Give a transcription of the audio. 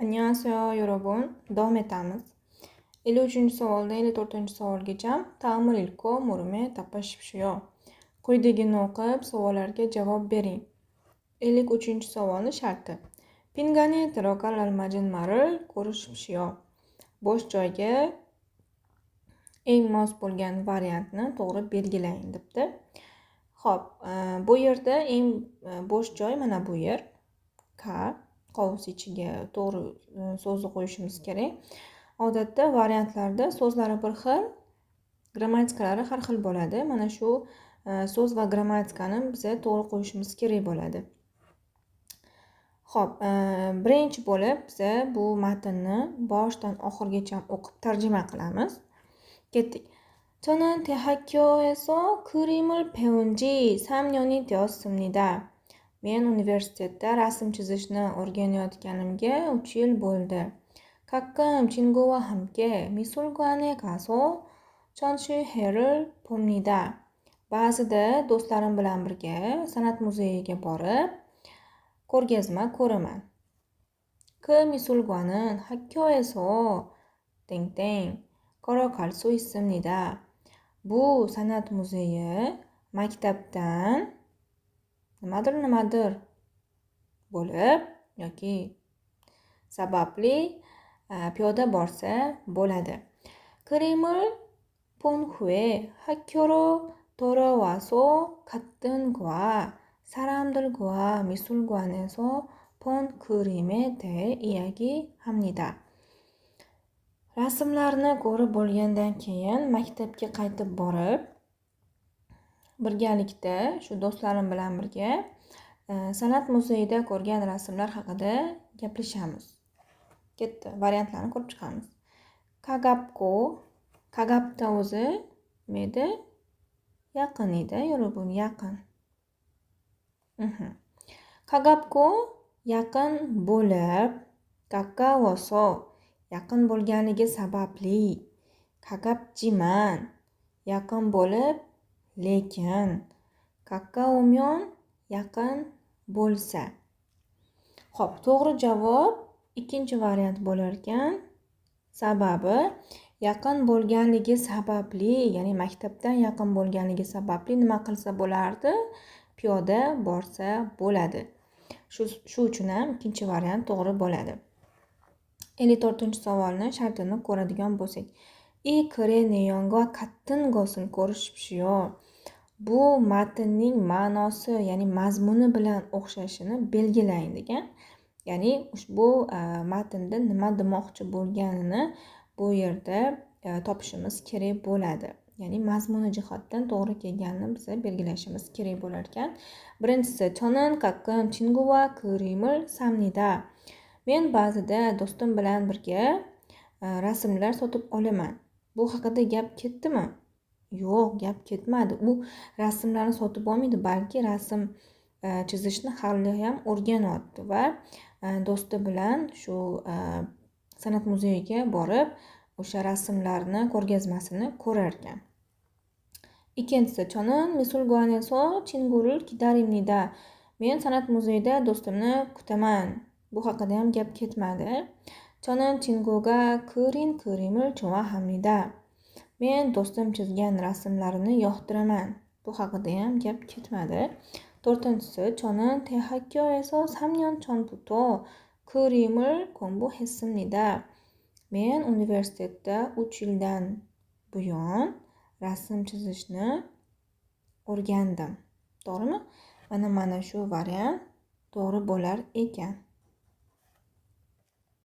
Annyeonghaseyo 여러분. davom etamiz. 53-savoldan 54-savolgacha ta'mir ilko murume tapashibshiyo. Quyidagini o'qib, savollarga javob bering. 53-savolni sharti. Pingani troqal almajin maril ko'rishibshiyo. Bo'sh joyga eng mos bo'lgan variantni to'g'ri belgilang debdi. Xo'p, bu yerda eng bo'sh joy mana bu yer. K qovus ichiga to'g'ri so'zni qo'yishimiz kerak. Odatda variantlarda so'zlari bir xil, grammatikalari har xil bo'ladi. Mana shu so'z va grammatikani biza to'g'ri qo'yishimiz kerak bo'ladi. Xo'p, birinchi bo'lib biza bu matnni boshidan oxirigacha o'qib tarjima qilamiz. Ketdik. 저는 대학교에서 그림을 배운 지 3년이 되었습니다. Men universitetda rasm chizishni o'rganayotganimga 3 yil bo'ldi. 가끔 친구와 함께 미술관에 가서 전시회를 봅니다. Ba'zida do'stlarim bilan birga san'at muzeyiga borib ko'rgazma ko'raman. 그 미술관은 학교에서 땡땡 걸어갈 수 있습니다. Bu san'at muzeyi maktabdan nimadir bo'lib yoki sababli piyoda borsa bo'ladi. 그림을 본 후에 학교로 돌아와서 같은 과 사람들과 미술관에서 본 그림에 대해 이야기합니다. Rasmlarni ko'rib bo'lgandan keyin maktabga qaytib borib, birgalikda shu do'stlarim bilan birga san'at muzeyida ko'rgan rasmlar haqida gaplashamiz. Ketdi, variantlarni ko'rib chiqamiz. Kagapda o'zi nima edi? Yaqin edi, yurubun yaqin. Kagapko yaqin bo'lib, gaqqavoso yaqin bo'lganligi sababli, kagapjiman yaqin bo'lib, lekin, gaqqao'myon yaqin bo'lsa. Xo'p, to'g'ri javob ikkinchi variant bo'lar ekan. Sababi yaqin bo'lganligi sababli, ya'ni maktabdan yaqin bo'lganligi sababli nima qilsa bo'lardi? Piyoda borsa bo'ladi. Shu uchun ham ikkinchi variant to'g'ri bo'ladi. 54-savolni shartini ko'radigan bo'lsak. I kre neyonga 같은 것은 ko'rishibshiyo. Bu matnning ma'nosi, ya'ni mazmuni bilan o'xshashini belgilang degan. Ya'ni ushbu matnda nima demoqchi bo'lganini bu yerda topishimiz kerak bo'ladi. Ya'ni mazmuni jihatdan to'g'ri kelganini biz belgilashimiz kerak bo'lar ekan. Birinchisi, 저는 가끔 친구와 그림을 삽니다. Men ba'zida do'stim bilan birga rasmlar sotib olaman. Bu haqida gap ketdimi? Yo'q, gap ketmadi. U rasmlarni sotib olmaydi, balki rasm chizishni hali ham o'rganyapti va do'sti bilan shu san'at muzeyiga borib o'sha rasmlarni ko'rgazmasini ko'rar ekan. Ikkinchisi, 저는 미술관에서 친구를 기다립니다. Men san'at muzeyida do'stimni kutaman. Bu haqida ham gap ketmadi. 저는 친구가 그린 그림을 좋아합니다. Men do'stim chizgan rasmlarini yoqtiraman. Bu haqida ham gap ketmadi. To'rtinchisi, 저는 대학교에서 3년 전부터 그림을 공부했습니다. Men universitetda 3 yildan buyon rasm chizishni o'rgandim. To'g'rimi? Mana shu variant to'g'ri bo'lar ekan.